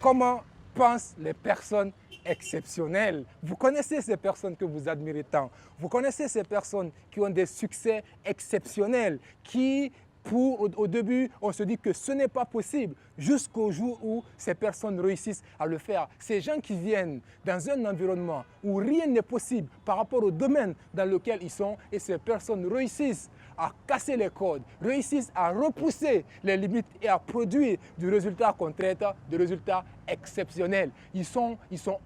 Comment pensent les personnes exceptionnelles? Vous connaissez ces personnes que vous admirez tant. Vous connaissez ces personnes qui ont des succès exceptionnels, qui, au début, on se dit que ce n'est pas possible, jusqu'au jour où ces personnes réussissent à le faire. Ces gens qui viennent dans un environnement où rien n'est possible par rapport au domaine dans lequel ils sont, et ces personnes réussissent à casser les codes, réussissent à repousser les limites et à produire du résultat concret, du résultat exceptionnel. Ils sont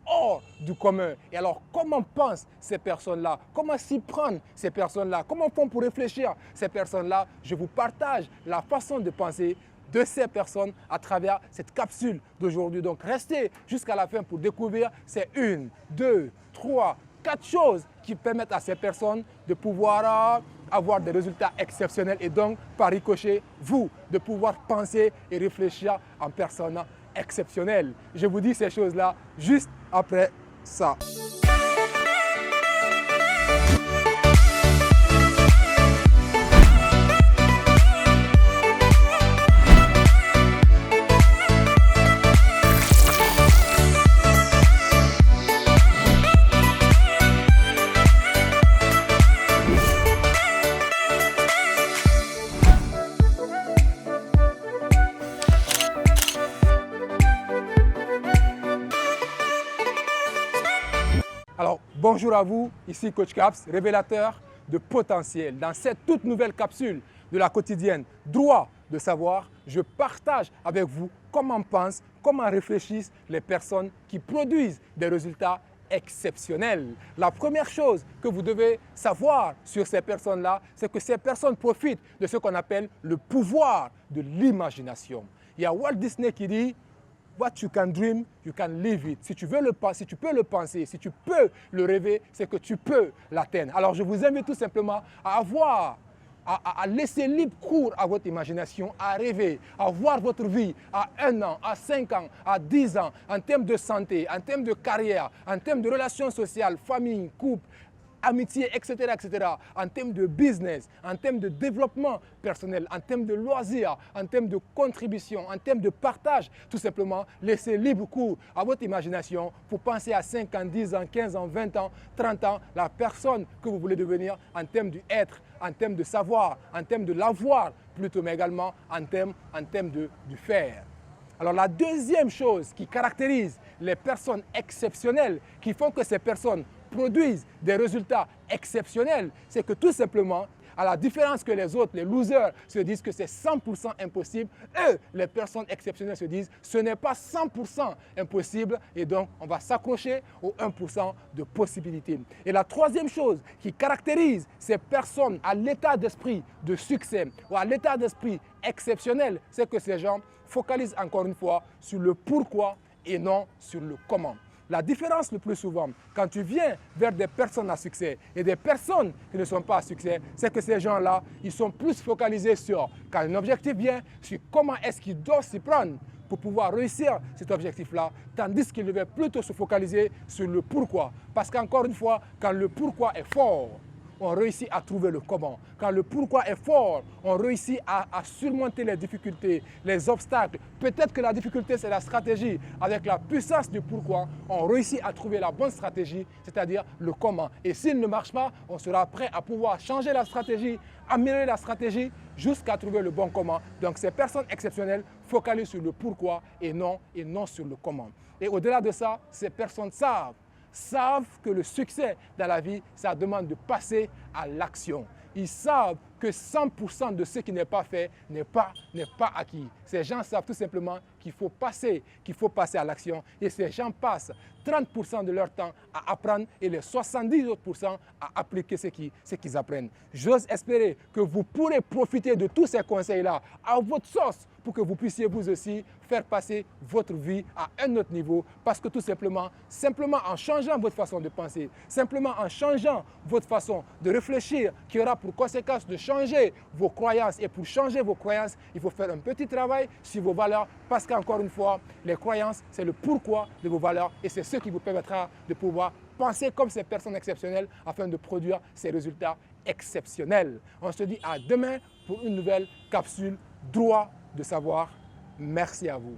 hors du commun. Et alors, comment pensent ces personnes-là? Comment s'y prennent ces personnes-là? Comment font pour réfléchir ces personnes-là? Je vous partage la façon de penser de ces personnes à travers cette capsule d'aujourd'hui. Donc, restez jusqu'à la fin pour découvrir ces 1, 2, 3, 4 choses qui permettent à ces personnes de pouvoir avoir des résultats exceptionnels et donc, par ricochet, vous, de pouvoir penser et réfléchir en personne exceptionnelle. Je vous dis ces choses-là juste après ça. Alors, bonjour à vous, ici Coach Caps, révélateur de potentiel. Dans cette toute nouvelle capsule de la quotidienne Droit de savoir, je partage avec vous comment pensent, comment réfléchissent les personnes qui produisent des résultats exceptionnels. La première chose que vous devez savoir sur ces personnes-là, c'est que ces personnes profitent de ce qu'on appelle le pouvoir de l'imagination. Il y a Walt Disney qui dit what you can dream, you can live it. Si tu peux le penser, si tu peux le rêver, c'est que tu peux l'atteindre. Alors je vous invite tout simplement à laisser libre cours à votre imagination, à rêver, à voir votre vie à 1 an, à 5 ans, à 10 ans, en termes de santé, en termes de carrière, en termes de relations sociales, famille, couple, amitié, etc., en termes de business, en termes de développement personnel, en termes de loisirs, en termes de contribution, en termes de partage, tout simplement, laissez libre cours à votre imagination pour penser à 5 ans, 10 ans, 15 ans, 20 ans, 30 ans, la personne que vous voulez devenir en termes du être, en termes de savoir, en termes de l'avoir plutôt, mais également en termes du faire. Alors la deuxième chose qui caractérise les personnes exceptionnelles, qui font que ces personnes produisent des résultats exceptionnels, c'est que tout simplement, à la différence que les autres, les losers, se disent que c'est 100% impossible, eux, les personnes exceptionnelles se disent ce n'est pas 100% impossible et donc on va s'accrocher au 1% de possibilité. Et la troisième chose qui caractérise ces personnes à l'état d'esprit de succès ou à l'état d'esprit exceptionnel, c'est que ces gens focalisent encore une fois sur le pourquoi et non sur le comment. La différence le plus souvent, quand tu viens vers des personnes à succès et des personnes qui ne sont pas à succès, c'est que ces gens-là, ils sont plus focalisés sur, quand un objectif vient, sur comment est-ce qu'ils doivent s'y prendre pour pouvoir réussir cet objectif-là, tandis qu'ils devaient plutôt se focaliser sur le pourquoi. Parce qu'encore une fois, quand le pourquoi est fort, on réussit à trouver le comment. Quand le pourquoi est fort, on réussit à surmonter les difficultés, les obstacles. Peut-être que la difficulté, c'est la stratégie. Avec la puissance du pourquoi, on réussit à trouver la bonne stratégie, c'est-à-dire le comment. Et s'il ne marche pas, on sera prêt à pouvoir changer la stratégie, améliorer la stratégie jusqu'à trouver le bon comment. Donc ces personnes exceptionnelles focalisent sur le pourquoi et non sur le comment. Et au-delà de ça, ces personnes savent que le succès dans la vie, ça demande de passer à l'action. Ils savent que 100% de ce qui n'est pas fait n'est pas acquis. Ces gens savent tout simplement qu'il faut passer à l'action. Et ces gens passent 30% de leur temps à apprendre et les 70 autres % à appliquer ce qu'ils apprennent. J'ose espérer que vous pourrez profiter de tous ces conseils-là à votre sauce pour que vous puissiez vous aussi faire passer votre vie à un autre niveau. Parce que tout simplement en changeant votre façon de penser, simplement en changeant votre façon de réfléchir, qui aura pour conséquence de changer vos croyances. Et pour changer vos croyances, il faut faire un petit travail sur vos valeurs parce qu'encore une fois, les croyances, c'est le pourquoi de vos valeurs et c'est ce qui vous permettra de pouvoir penser comme ces personnes exceptionnelles afin de produire ces résultats exceptionnels. On se dit à demain pour une nouvelle capsule Droit de savoir. Merci à vous.